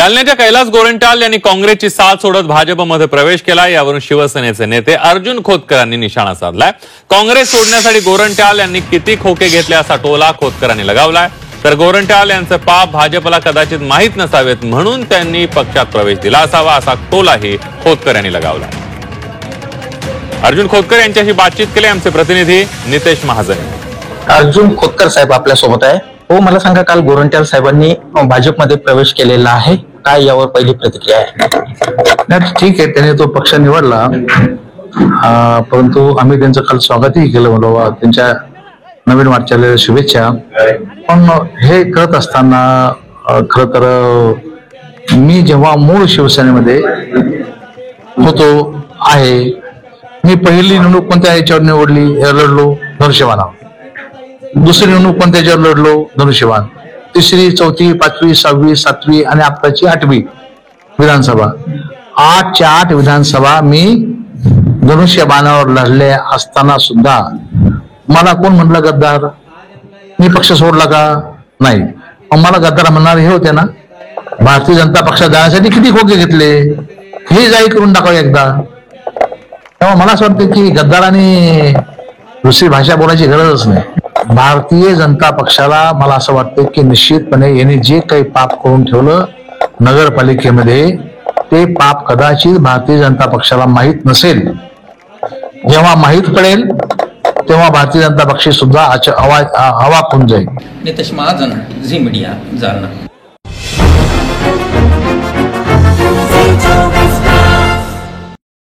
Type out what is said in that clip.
जालन्याच्या कैलास गोरंट्याल यांनी काँग्रेसची साथ सोडत भाजपमध्ये प्रवेश केला। यावरून शिवसेनेचे नेते अर्जुन खोतकरांनी निशाणा साधलाय। काँग्रेस सोडण्यासाठी गोरंट्याल यांनी किती खोके घेतले असा टोला खोतकरांनी लगावलाय। तर गोरंट्याल यांचे पाप भाजपला कदाचित माहीत नसावेत म्हणून त्यांनी पक्षात प्रवेश दिला असावा असा टोलाही खोतकर यांनी लगावलाय। अर्जुन खोतकर यांच्याशी बातचीत केली आमचे प्रतिनिधी नितेश महाजन। अर्जुन खोतकर साहेब आपल्या सोबत आहे। हो, मला सांगा, काल गोरंट्याल साहेबांनी भाजपमध्ये प्रवेश केलेला आहे, काय यावर पहिली प्रतिक्रिया आहे? ठीक आहे, त्याने तो पक्ष निवडला, परंतु आम्ही त्यांचं काल स्वागतही केलं, म्हणून त्यांच्या नवीन वाटचालीला शुभेच्छा। पण हे करत असताना खरं तर मी जेव्हा मूळ शिवसेनेमध्ये होतो आहे, मी पहिली निवडणूक कोणत्या याच्यावर लढलो, धनुष्यबाण। दुसरी निवडणूक कोणत्या याच्यावर लढलो, धनुष्यबाण। तिसरी, चौथी, पाचवी, 6वी, 7वी आणि आत्ताची 8वी विधानसभा, 8च्या 8 विधानसभा मी धनुष्यबाणावर लढले असताना सुद्धा मला कोण म्हटलं गद्दार? मी पक्ष सोडला का? नाही। मला गद्दार म्हणणारे हे होते ना। भारतीय जनता पक्षात जाण्यासाठी किती खोके घेतले हे जाहीर करून टाकावे एकदा। तेव्हा मला असं वाटतं की गद्दारांनी दुसरी भाषा बोलायची गरजच नाही। भारतीय जनता पक्षाला मला असं वाटतं की निश्चितपणे यांनी जे काही पाप करून ठेवलं नगरपालिकेमध्ये, ते पाप कदाचित भारतीय जनता पक्षाला माहीत नसेल। जेव्हा माहीत पडेल तेव्हा भारतीय जनता पक्ष सुद्धा अवाक होऊन जाईल। नितेश महाजन, झी मीडिया, जालना।